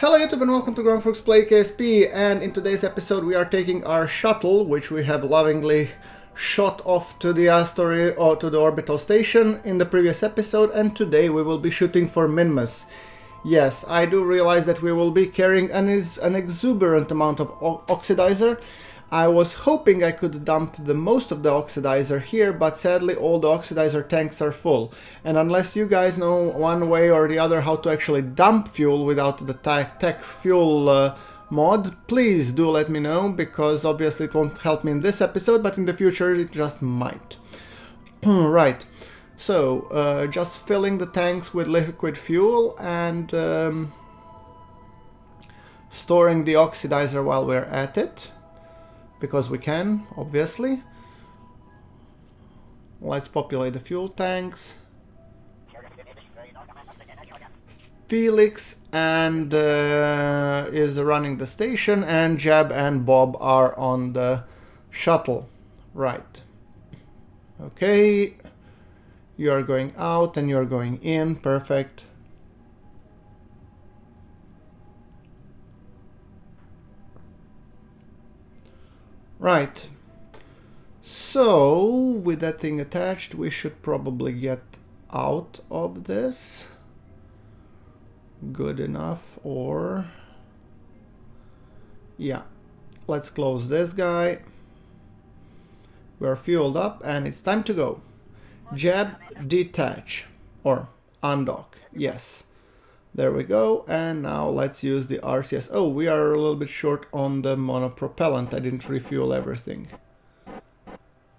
Hello YouTube and welcome to GrunfWorks Play KSP, and in today's episode we are taking our shuttle, which we have lovingly shot off to the asteroid or to the orbital station in the previous episode, and today we will be shooting for Minmus. Yes, I do realize that we will be carrying an exuberant amount of oxidizer. I was hoping I could dump the most of the oxidizer here, but sadly all the oxidizer tanks are full. And unless you guys know one way or the other how to actually dump fuel without the tech fuel mod, please do let me know, because obviously it won't help me in this episode, but in the future it just might. Right, so just filling the tanks with liquid fuel and storing the oxidizer while we're at it. Because we can, obviously. Let's populate the fuel tanks. Felix and is running the station, and Jab and Bob are on the shuttle. Right. Okay. You are going out and you're going in. Perfect. Right, so with that thing attached, we should probably get out of this. Good enough, or... yeah, let's close this guy. We're fueled up and it's time to go. Jab, detach, or undock, yes. There we go, and now let's use the RCS. Oh, we are a little bit short on the monopropellant. I didn't refuel everything.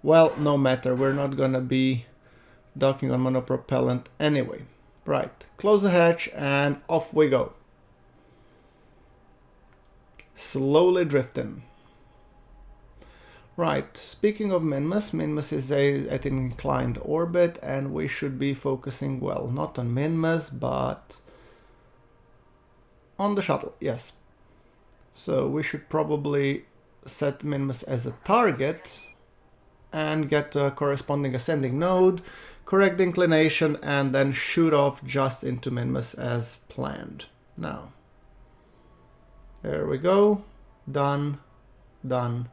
Well, no matter. We're not gonna be docking on monopropellant anyway. Right, close the hatch and off we go. Slowly drifting. Right, speaking of Minmus, Minmus is at an inclined orbit, and we should be focusing, well, not on Minmus, but on the shuttle, yes. So we should probably set Minmus as a target and get a corresponding ascending node, correct the inclination, and then shoot off just into Minmus as planned. Now, there we go. Done. Done.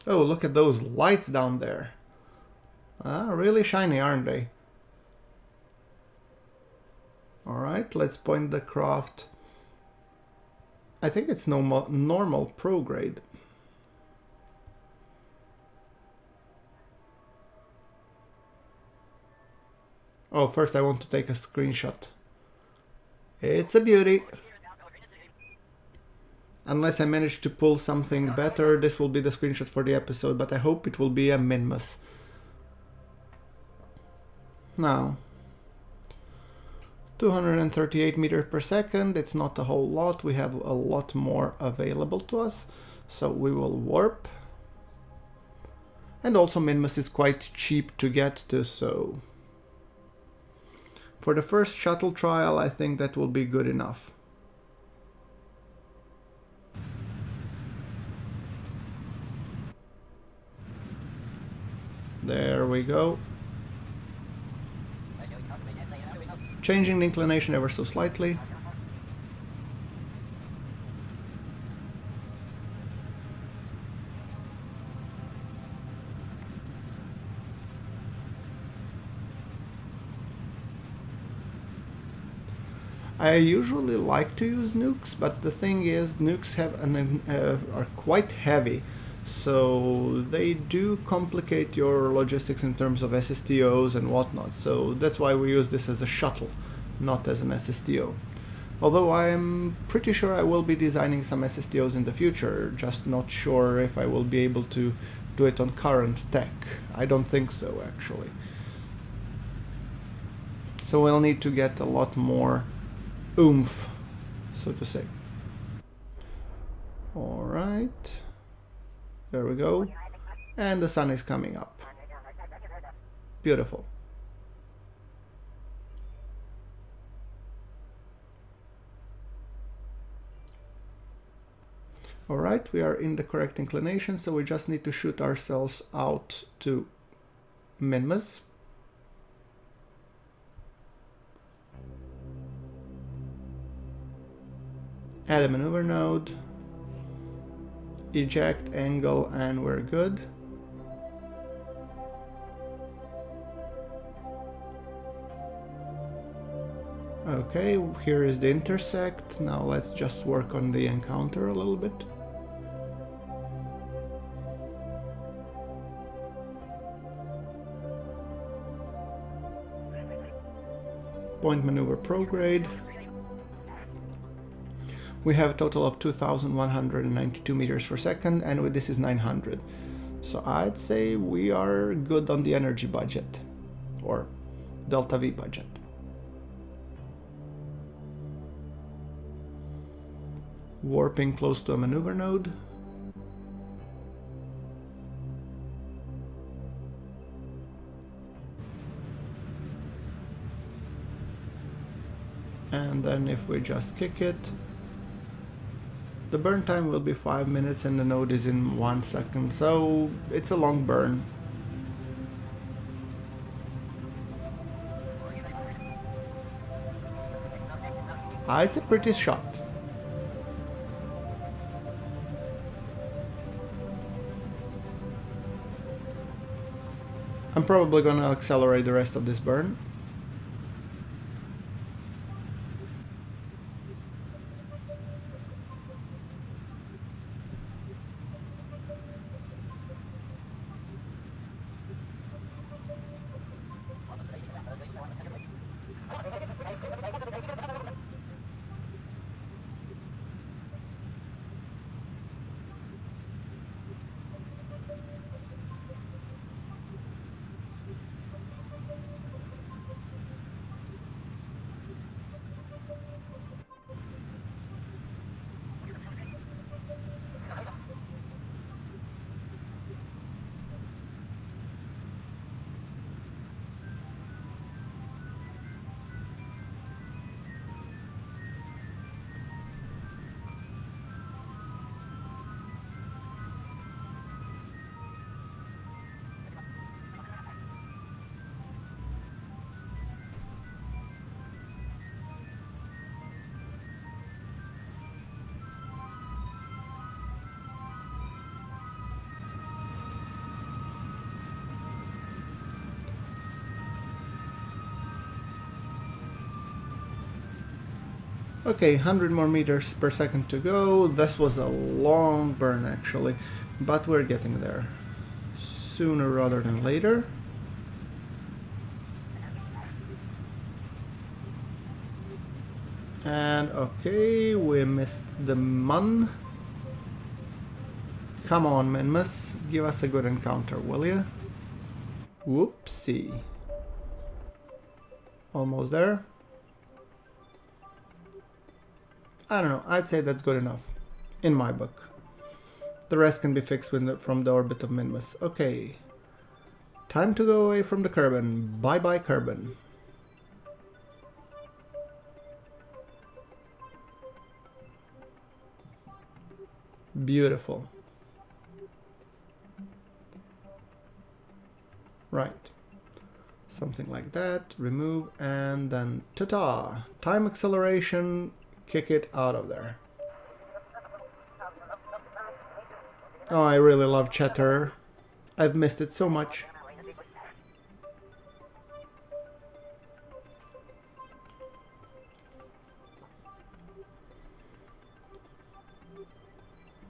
Oh, look at those lights down there. Really shiny, aren't they? Alright, let's point the craft. I think it's normal prograde. Oh, first I want to take a screenshot. It's a beauty. Unless I manage to pull something better, this will be the screenshot for the episode, but I hope it will be a Minmus. Now, 238 meters per second, it's not a whole lot, we have a lot more available to us, so we will warp. And also Minmus is quite cheap to get to, so for the first shuttle trial I think that will be good enough. There we go. Changing the inclination ever so slightly. I usually like to use nukes, but the thing is, nukes have are quite heavy, so they do complicate your logistics in terms of SSTOs and whatnot. So that's why we use this as a shuttle, not as an SSTO. Although I'm pretty sure I will be designing some SSTOs in the future, just not sure if I will be able to do it on current tech. I don't think so, actually. So we'll need to get a lot more oomph, so to say. Alright. There we go. And the sun is coming up. Beautiful. Alright, we are in the correct inclination, so we just need to shoot ourselves out to Minmus. Add a maneuver node. Eject angle, and we're good. Okay, here is the intersect. Now let's just work on the encounter a little bit. Point maneuver prograde. We have a total of 2,192 meters per second, and this is 900. So I'd say we are good on the energy budget, or delta V budget. Warping close to a maneuver node. And then if we just kick it, the burn time will be 5 minutes and the node is in 1 second, so it's a long burn. It's a pretty shot. I'm probably gonna accelerate the rest of this burn. Okay, 100 more meters per second to go. This was a long burn actually, but we're getting there sooner rather than later. And okay, we missed the mun. Come on, Minmus, give us a good encounter, will ya? Whoopsie. Almost there. I don't know, I'd say that's good enough, in my book. The rest can be fixed from the orbit of Minmus. Okay, time to go away from the Kerbin. Bye bye Kerbin. Beautiful. Right. Something like that. Remove and then ta-ta! Time acceleration. Kick it out of there. Oh, I really love chatter. I've missed it so much.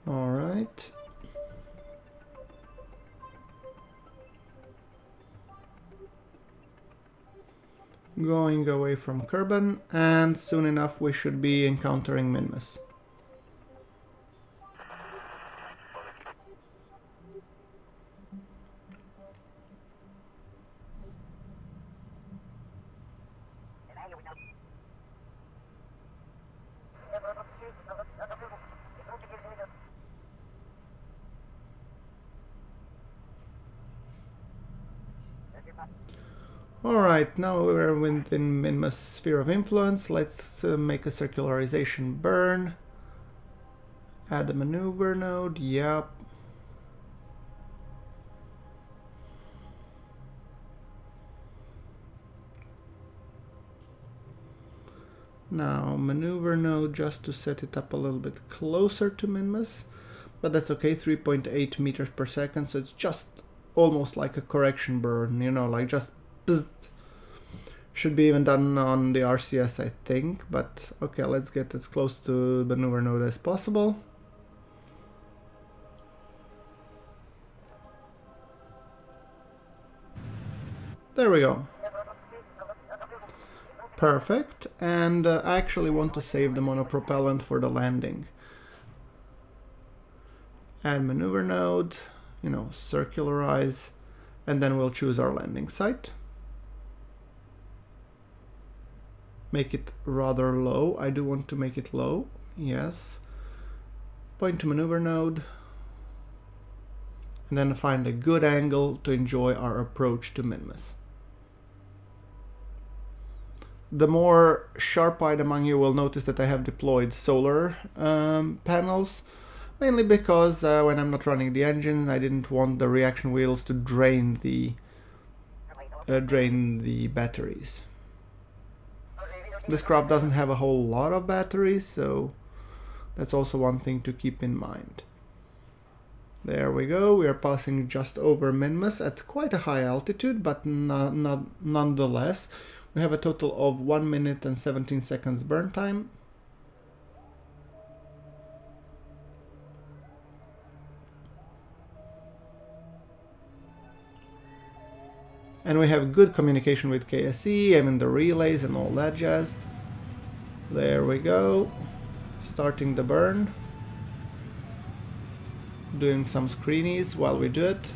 All right. Going away from Kerbin, and soon enough we should be encountering Minmus. Alright, now we're within Minmus' sphere of influence. Let's make a circularization burn. Add a maneuver node, yep. Now, maneuver node just to set it up a little bit closer to Minmus, but that's okay, 3.8 meters per second, so it's just almost like a correction burn, you know, like just bzzzt. Should be even done on the RCS, I think, but okay, let's get as close to maneuver node as possible. There we go. Perfect, and I actually want to save the monopropellant for the landing. Add maneuver node, you know, circularize, and then we'll choose our landing site. Make it rather low. I do want to make it low, yes. Point to maneuver node, and then find a good angle to enjoy our approach to Minmus. The more sharp-eyed among you will notice that I have deployed solar panels, mainly because when I'm not running the engine, I didn't want the reaction wheels to drain the batteries. This craft doesn't have a whole lot of batteries, so that's also one thing to keep in mind. There we go, we are passing just over Minmus at quite a high altitude, but nonetheless. We have a total of 1 minute and 17 seconds burn time. And we have good communication with KSE, even the relays and all that jazz. There we go. Starting the burn. Doing some screenies while we do it.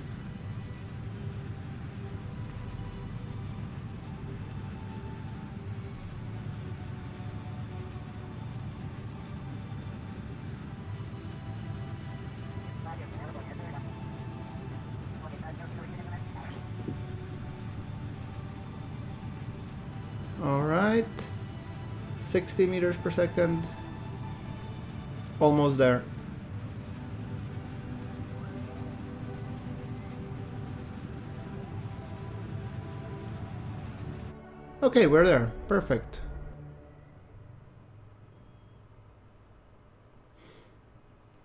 Alright, 60 meters per second, almost there. Okay, we're there, perfect.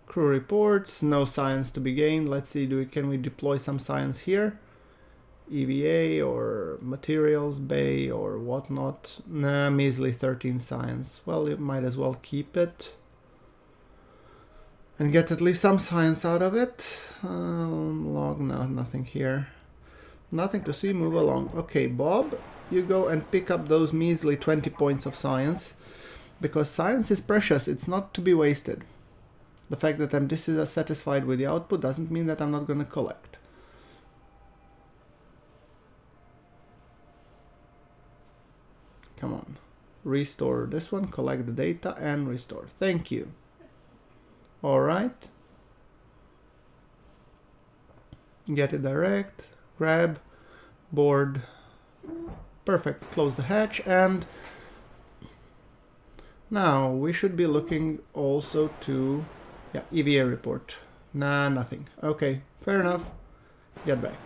Crew reports, no science to be gained. Let's see, can we deploy some science here? EVA or materials bay or whatnot. Nah, measly 13 science. Well, you might as well keep it and get at least some science out of it. Log, no, nothing here. Nothing to see, move along. Okay, Bob, you go and pick up those measly 20 points of science, because science is precious, it's not to be wasted. The fact that I'm dissatisfied with the output doesn't mean that I'm not going to collect. Come on, restore this one, collect the data and restore. Thank you. All right. Get it direct, grab, board. Perfect, close the hatch, and now we should be looking also to, yeah, EVA report. Nah, nothing. Okay, fair enough. Get back.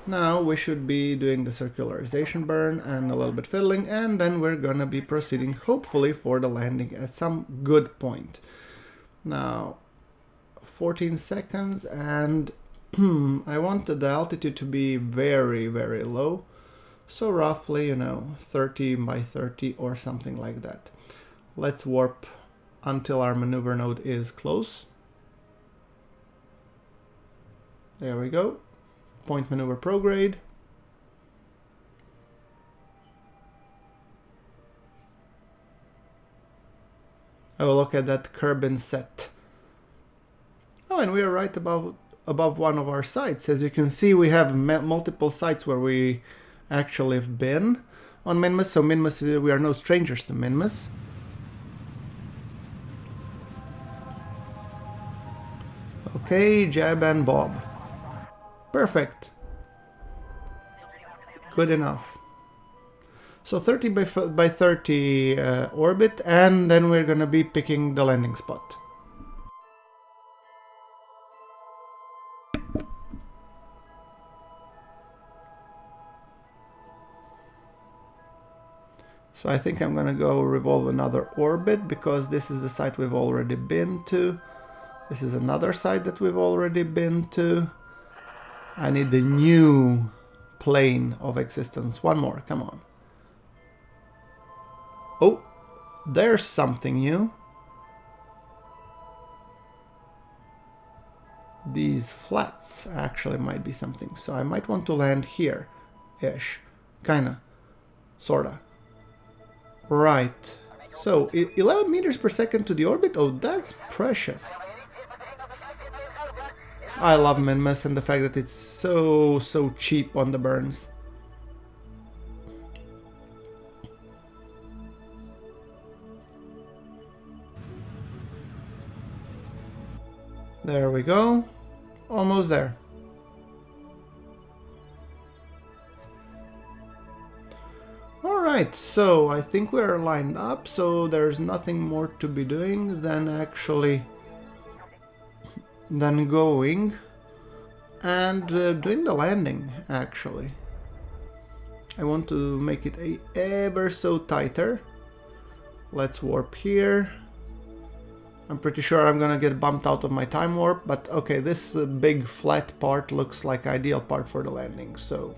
Now we should be doing the circularization burn and a little bit fiddling, and then we're gonna be proceeding hopefully for the landing at some good point. Now 14 seconds, and I wanted the altitude to be very, very low, so roughly, you know, 30 by 30 or something like that. Let's warp until our maneuver node is close. There we go. Point maneuver prograde. I will look at that Kerbin set. Oh, and we are right above one of our sites. As you can see, we have multiple sites where we actually have been on Minmus. So Minmus, we are no strangers to Minmus. Okay, Jab and Bob. Perfect. Good enough. So 30 by 30 orbit, and then we're gonna be picking the landing spot. So I think I'm gonna go revolve another orbit, because this is the site we've already been to. This is another site that we've already been to. I need the new plane of existence. One more, come on. Oh, there's something new. These flats actually might be something. So I might want to land here-ish. Kinda. Sorta. Right. So, 11 meters per second to the orbit? Oh, that's precious. I love Minmus and the fact that it's so cheap on the burns. There we go. Almost there. Alright, so I think we are lined up, so there's nothing more to be doing than going and doing the landing, actually. I want to make it ever so tighter. Let's warp here. I'm pretty sure I'm gonna get bumped out of my time warp, but okay, this big flat part looks like ideal part for the landing, so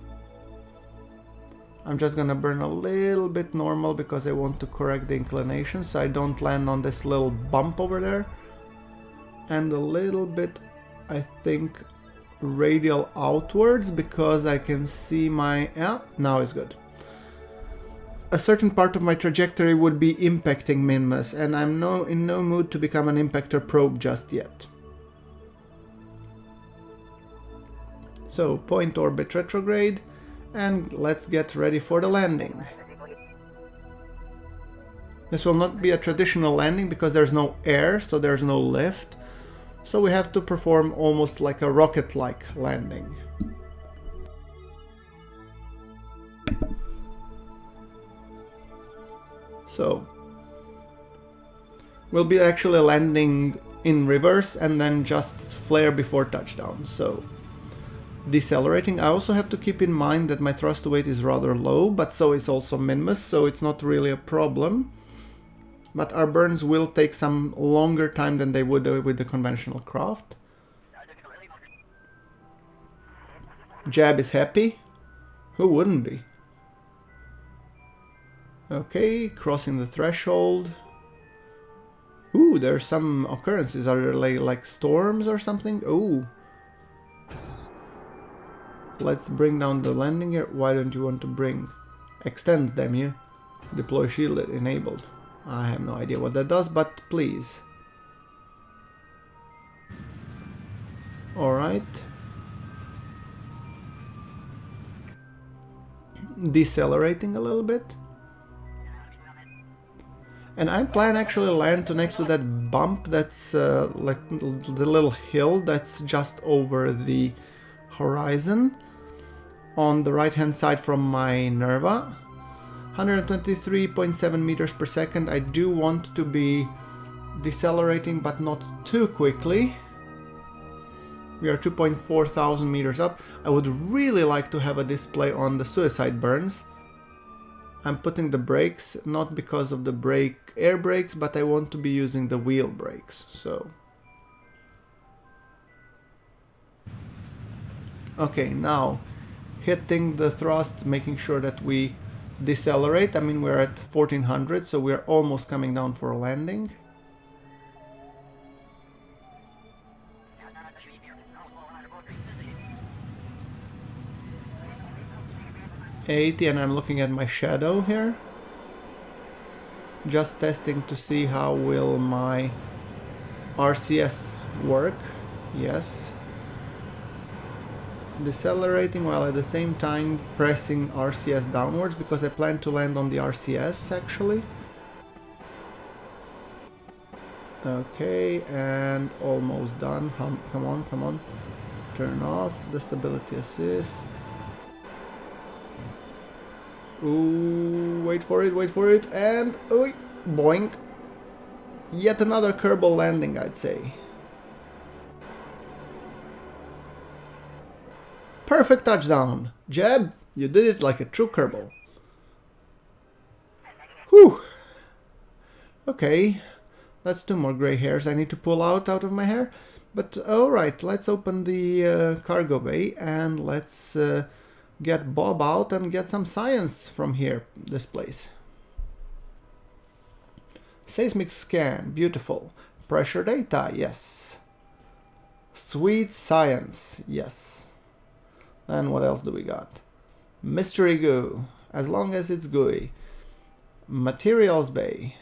I'm just gonna burn a little bit normal because I want to correct the inclination so I don't land on this little bump over there, and a little bit, I think, radial outwards because I can see my... yeah, now it's good. A certain part of my trajectory would be impacting Minmus, and I'm in no mood to become an impactor probe just yet. So, point orbit retrograde, and let's get ready for the landing. This will not be a traditional landing because there's no air, so there's no lift. So we have to perform almost like a rocket-like landing. So, we'll be actually landing in reverse and then just flare before touchdown. So, decelerating. I also have to keep in mind that my thrust to weight is rather low, but so is also Minmus, so it's not really a problem. But our burns will take some longer time than they would with the conventional craft. Jab is happy. Who wouldn't be? Okay, crossing the threshold. Ooh, there's some occurrences. Are there like storms or something? Ooh. Let's bring down the landing gear. Why don't you want to bring? Extend, damn you. Deploy shield enabled. I have no idea what that does, but please. Alright. Decelerating a little bit. And I plan actually land to next to that bump that's like the little hill that's just over the horizon on the right hand side from my Nerva. 123.7 meters per second. I do want to be decelerating but not too quickly. We are 2.4 thousand meters up. I would really like to have a display on the suicide burns. I'm putting the brakes, not because of the air brakes, but I want to be using the wheel brakes, so. Okay, now hitting the thrust, making sure that we decelerate. I mean, we're at 1400, so we're almost coming down for a landing. $80, and I'm looking at my shadow here. Just testing to see how will my RCS work. Yes. Decelerating while at the same time pressing RCS downwards because I plan to land on the RCS actually. Okay, and almost done. Come on, come on. Turn off the stability assist. Ooh, wait for it, and ooh, boink. Yet another Kerbal landing, I'd say. Perfect touchdown. Jeb, you did it like a true Kerbal. Whew. Okay, that's 2 more gray hairs I need to pull out of my hair. But alright, let's open the cargo bay and let's get Bob out and get some science from here, this place. Seismic scan, beautiful. Pressure data, yes. Sweet science, yes. Then what else do we got? Mystery goo, as long as it's gooey. Materials bay.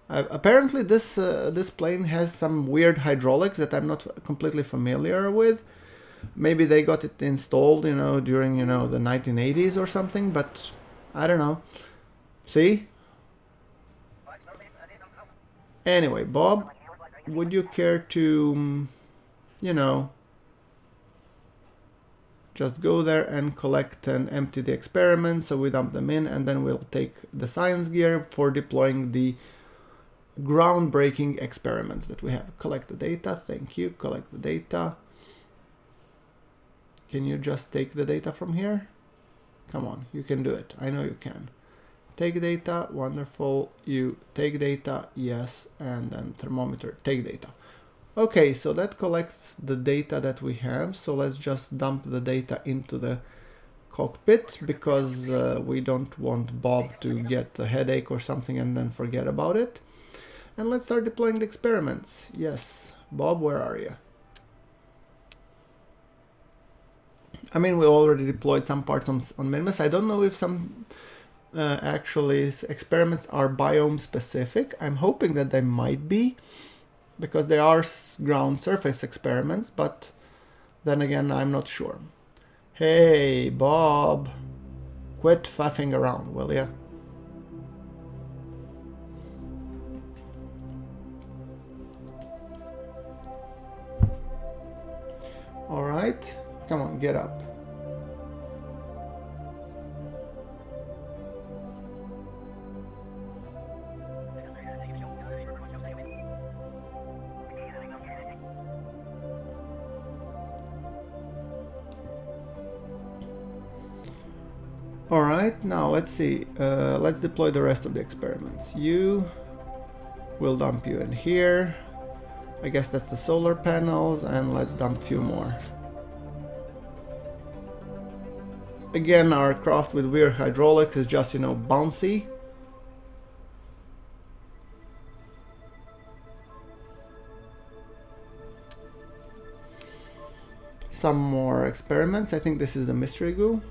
Apparently this plane has some weird hydraulics that I'm not completely familiar with. Maybe they got it installed, you know, during, you know, the 1980s or something, but I don't know. See? Anyway, Bob, would you care to, you know, just go there and collect and empty the experiments, so we dump them in, and then we'll take the science gear for deploying the groundbreaking experiments that we have. Collect the data, thank you, collect the data. Can you just take the data from here? Come on, you can do it, I know you can. Take data, wonderful, you take data, yes, and then thermometer, take data. Okay, so that collects the data that we have, so let's just dump the data into the cockpit, because we don't want Bob to get a headache or something and then forget about it. And let's start deploying the experiments. Yes, Bob, where are you? I mean, we already deployed some parts on Minmus. I don't know if some actually experiments are biome specific. I'm hoping that they might be, because they are ground surface experiments, but then again, I'm not sure. Hey, Bob, quit faffing around, will ya? Alright, come on, get up. Alright, now let's see. Let's deploy the rest of the experiments. We'll dump you in here. I guess that's the solar panels, and let's dump a few more. Again, our craft with weird hydraulics is just, you know, bouncy. Some more experiments. I think this is the mystery goo.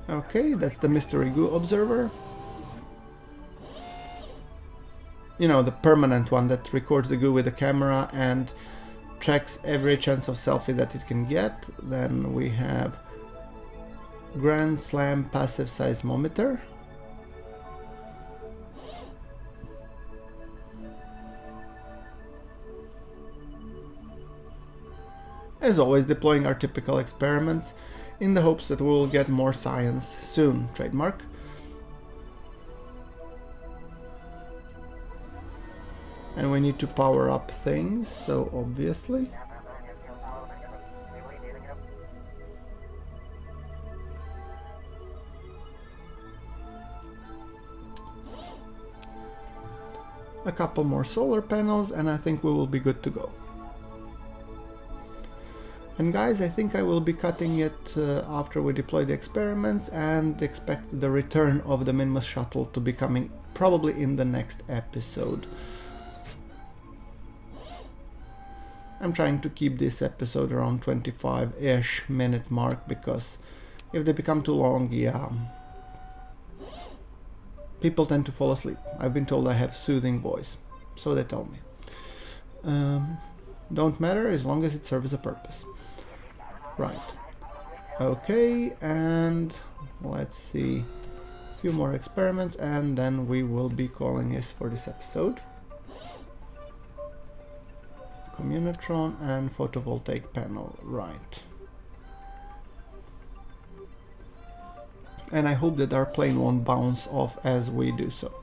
Okay, that's the mystery goo observer. You know, the permanent one that records the goo with the camera and tracks every chance of selfie that it can get. Then we have Grand Slam passive seismometer. As always, deploying our typical experiments in the hopes that we will get more science soon. Trademark. And we need to power up things, so obviously. A couple more solar panels and I think we will be good to go. And guys, I think I will be cutting it after we deploy the experiments, and expect the return of the Minmus shuttle to be coming probably in the next episode. I'm trying to keep this episode around 25-ish minute mark, because if they become too long, yeah, people tend to fall asleep. I've been told I have soothing voice, so they tell me. Don't matter as long as it serves a purpose. Right. Okay, and let's see. A few more experiments and then we will be calling this for this episode. Communitron and photovoltaic panel, right. And I hope that our plane won't bounce off as we do so.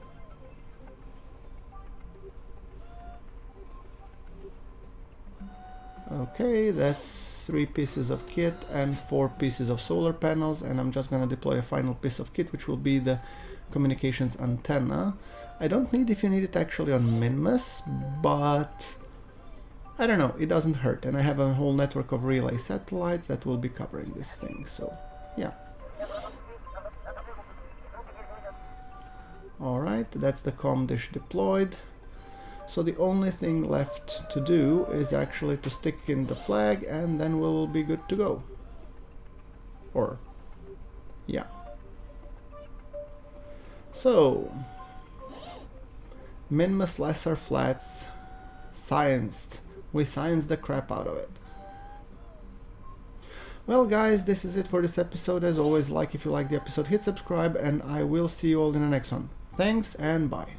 Okay, that's 3 pieces of kit and 4 pieces of solar panels, and I'm just gonna deploy a final piece of kit, which will be the communications antenna. I don't need if you need it actually on Minmus, but I don't know, it doesn't hurt, and I have a whole network of relay satellites that will be covering this thing, so yeah. Alright, that's the comm dish deployed. So the only thing left to do is actually to stick in the flag, and then we'll be good to go. Or, yeah. So, Minmus Lesser Flats, scienced. We scienced the crap out of it. Well guys, this is it for this episode. As always, like if you like the episode, hit subscribe, and I will see you all in the next one. Thanks and bye.